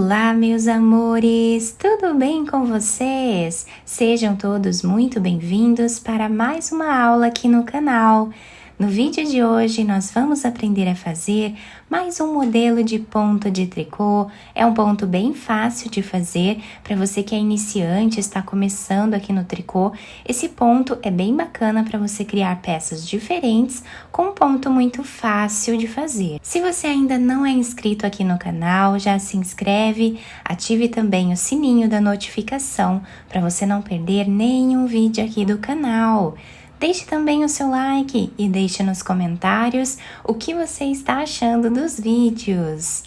Olá, meus amores! Tudo bem com vocês? Sejam todos muito bem-vindos para mais uma aula aqui no canal. No vídeo de hoje, nós vamos aprender a fazer mais um modelo de ponto de tricô. É um ponto bem fácil de fazer para você que é iniciante, está começando aqui no tricô. Esse ponto é bem bacana para você criar peças diferentes com um ponto muito fácil de fazer. Se você ainda não é inscrito aqui no canal, já se inscreve, ative também o sininho da notificação para você não perder nenhum vídeo aqui do canal. Deixe também o seu like e deixe nos comentários o que você está achando dos vídeos.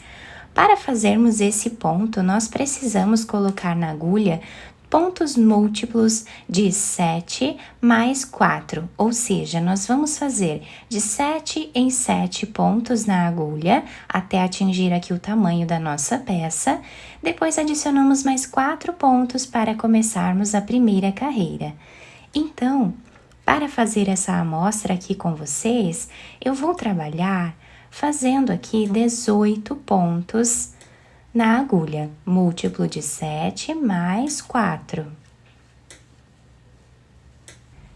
Para fazermos esse ponto, nós precisamos colocar na agulha pontos múltiplos de 7 mais 4, ou seja, nós vamos fazer de 7 em 7 pontos na agulha até atingir aqui o tamanho da nossa peça. Depois adicionamos mais 4 pontos para começarmos a primeira carreira. Então, para fazer essa amostra aqui com vocês, eu vou trabalhar fazendo aqui 18 pontos na agulha, múltiplo de 7 mais 4.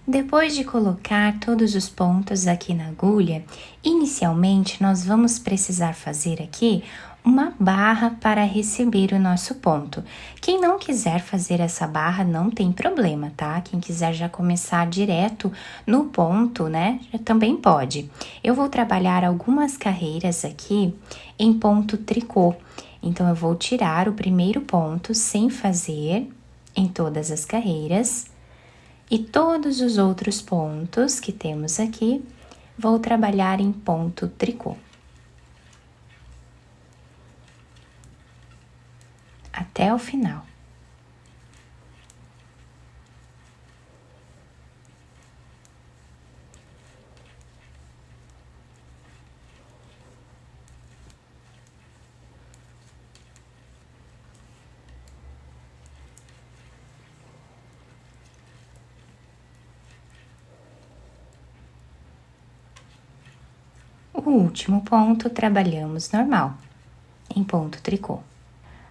Depois de colocar todos os pontos aqui na agulha, inicialmente nós vamos precisar fazer aqui uma barra para receber o nosso ponto. Quem não quiser fazer essa barra não tem problema, tá? Quem quiser já começar direto no ponto, né, também pode. Eu vou trabalhar algumas carreiras aqui em ponto tricô. Então, eu vou tirar o primeiro ponto sem fazer em todas as carreiras. E todos os outros pontos que temos aqui, vou trabalhar em ponto tricô. Até o final. O último ponto trabalhamos normal, em ponto tricô.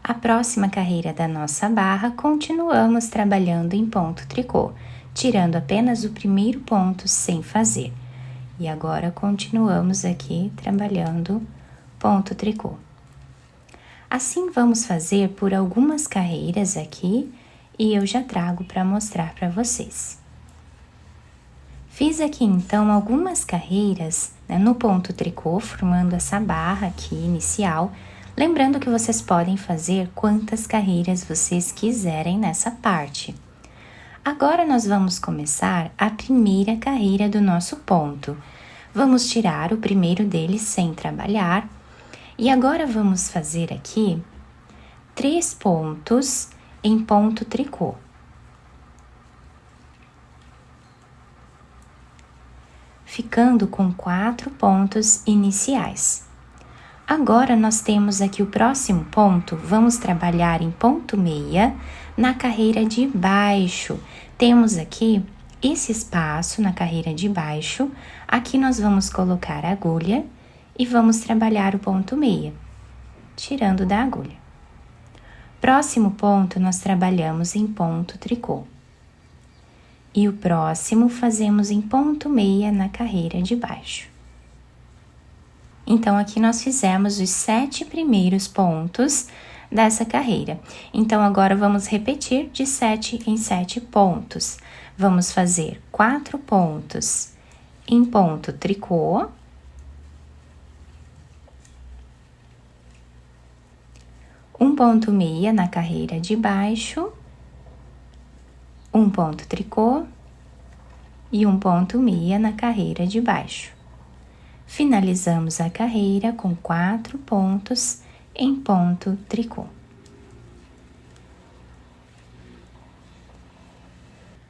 A próxima carreira da nossa barra, continuamos trabalhando em ponto tricô, tirando apenas o primeiro ponto sem fazer. E agora, continuamos aqui trabalhando ponto tricô. Assim, vamos fazer por algumas carreiras aqui e eu já trago para mostrar para vocês. Fiz aqui, então, algumas carreiras, né, no ponto tricô, formando essa barra aqui inicial. Lembrando que vocês podem fazer quantas carreiras vocês quiserem nessa parte. Agora, nós vamos começar a primeira carreira do nosso ponto. Vamos tirar o primeiro deles sem trabalhar. E agora, vamos fazer aqui 3 pontos em ponto tricô. Ficando com 4 pontos iniciais. Agora, nós temos aqui o próximo ponto, vamos trabalhar em ponto meia na carreira de baixo. Temos aqui esse espaço na carreira de baixo, aqui nós vamos colocar a agulha e vamos trabalhar o ponto meia, tirando da agulha. Próximo ponto, nós trabalhamos em ponto tricô. E o próximo fazemos em ponto meia na carreira de baixo. Então, aqui nós fizemos os 7 primeiros pontos dessa carreira. Então, agora vamos repetir de 7 em 7 pontos. Vamos fazer 4 pontos em ponto tricô. Um ponto meia na carreira de baixo. Um ponto tricô. E um ponto meia na carreira de baixo. Finalizamos a carreira com 4 pontos em ponto tricô.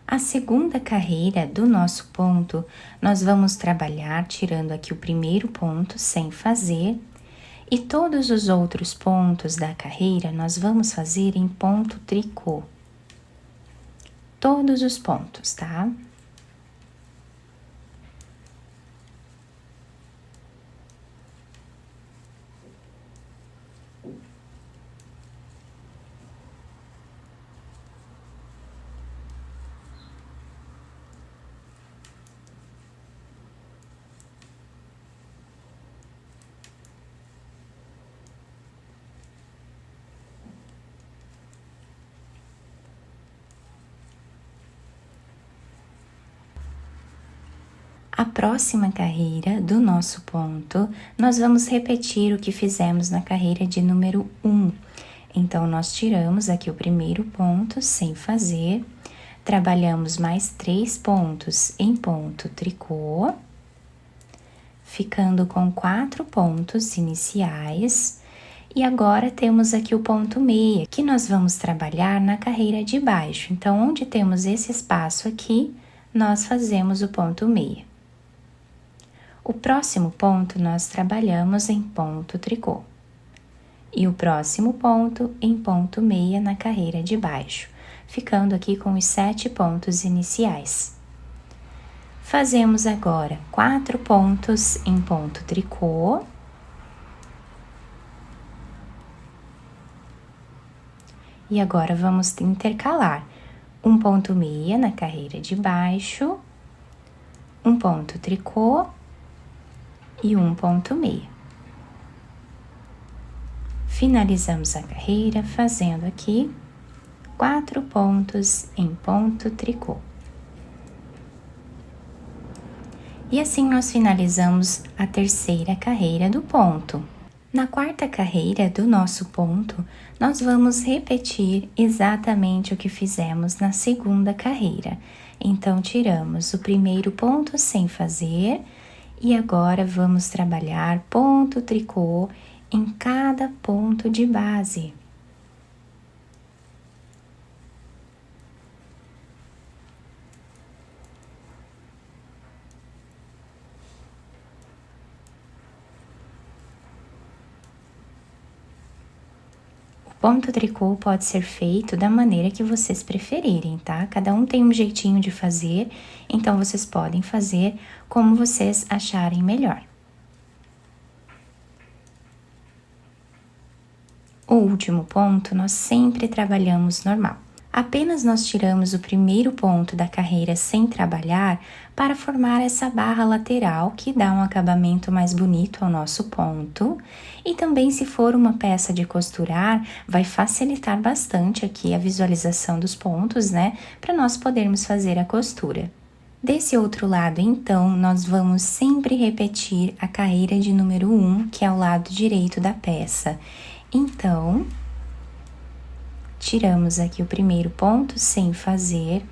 A segunda carreira do nosso ponto, nós vamos trabalhar tirando aqui o primeiro ponto sem fazer, e todos os outros pontos da carreira nós vamos fazer em ponto tricô. Todos os pontos, tá? A próxima carreira do nosso ponto, nós vamos repetir o que fizemos na carreira de número 1. Então, nós tiramos aqui o primeiro ponto sem fazer, trabalhamos mais 3 pontos em ponto tricô, ficando com 4 pontos iniciais. E agora temos aqui o ponto meia, que nós vamos trabalhar na carreira de baixo. Então, onde temos esse espaço aqui, nós fazemos o ponto meia. O próximo ponto nós trabalhamos em ponto tricô. E o próximo ponto em ponto meia na carreira de baixo, ficando aqui com os 7 pontos iniciais. Fazemos agora 4 pontos em ponto tricô. E agora vamos intercalar um ponto meia na carreira de baixo, um ponto tricô e um ponto meia. Finalizamos a carreira fazendo aqui 4 pontos em ponto tricô. E assim nós finalizamos a terceira carreira do ponto. Na quarta carreira do nosso ponto, nós vamos repetir exatamente o que fizemos na segunda carreira. Então, tiramos o primeiro ponto sem fazer e agora vamos trabalhar ponto tricô em cada ponto de base. Ponto tricô pode ser feito da maneira que vocês preferirem, tá? Cada um tem um jeitinho de fazer, então vocês podem fazer como vocês acharem melhor. O último ponto nós sempre trabalhamos normal. Apenas nós tiramos o primeiro ponto da carreira sem trabalhar para formar essa barra lateral que dá um acabamento mais bonito ao nosso ponto. E também, se for uma peça de costurar, vai facilitar bastante aqui a visualização dos pontos, né? Para nós podermos fazer a costura. Desse outro lado, então, nós vamos sempre repetir a carreira de número 1, que é o lado direito da peça. Então, tiramos aqui o primeiro ponto sem fazer,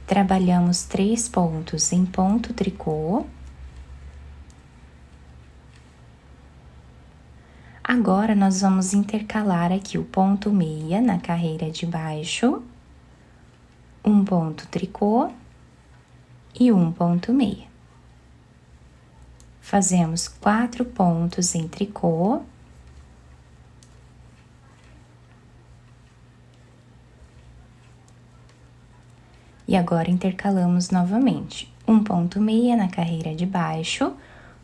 trabalhamos 3 pontos em ponto tricô. Agora, nós vamos intercalar aqui o ponto meia na carreira de baixo, um ponto tricô e um ponto meia. Fazemos 4 pontos em tricô. E agora intercalamos novamente um ponto meia na carreira de baixo,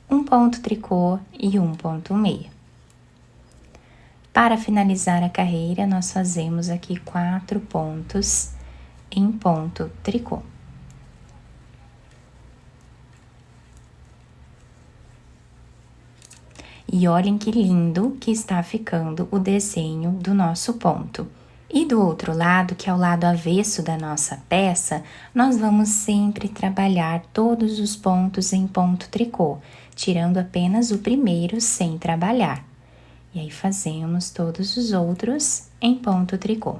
um ponto tricô e um ponto meia. Para finalizar a carreira, nós fazemos aqui 4 pontos em ponto tricô. E olhem que lindo que está ficando o desenho do nosso ponto. E do outro lado, que é o lado avesso da nossa peça, nós vamos sempre trabalhar todos os pontos em ponto tricô, tirando apenas o primeiro sem trabalhar. E aí fazemos todos os outros em ponto tricô.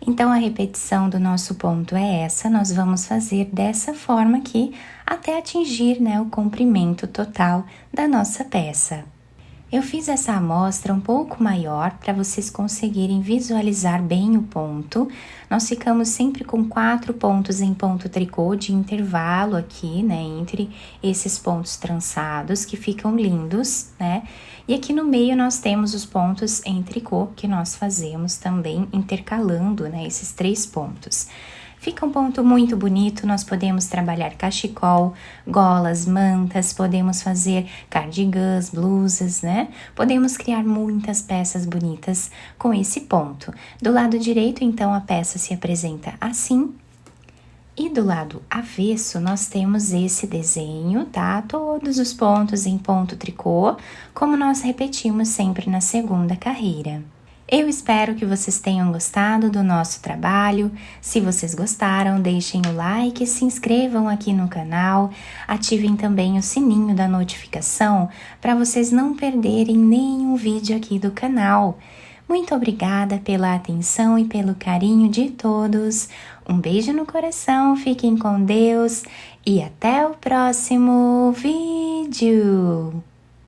Então, a repetição do nosso ponto é essa, nós vamos fazer dessa forma aqui até atingir, né, o comprimento total da nossa peça. Eu fiz essa amostra um pouco maior para vocês conseguirem visualizar bem o ponto. Nós ficamos sempre com 4 pontos em ponto tricô de intervalo aqui, né, entre esses pontos trançados, que ficam lindos, né? E aqui no meio nós temos os pontos em tricô, que nós fazemos também intercalando, né, esses 3 pontos. Fica um ponto muito bonito, nós podemos trabalhar cachecol, golas, mantas, podemos fazer cardigans, blusas, né? Podemos criar muitas peças bonitas com esse ponto. Do lado direito, então, a peça se apresenta assim. E do lado avesso, nós temos esse desenho, tá? Todos os pontos em ponto tricô, como nós repetimos sempre na segunda carreira. Eu espero que vocês tenham gostado do nosso trabalho. Se vocês gostaram, deixem o like, se inscrevam aqui no canal, ativem também o sininho da notificação para vocês não perderem nenhum vídeo aqui do canal. Muito obrigada pela atenção e pelo carinho de todos. Um beijo no coração, fiquem com Deus e até o próximo vídeo!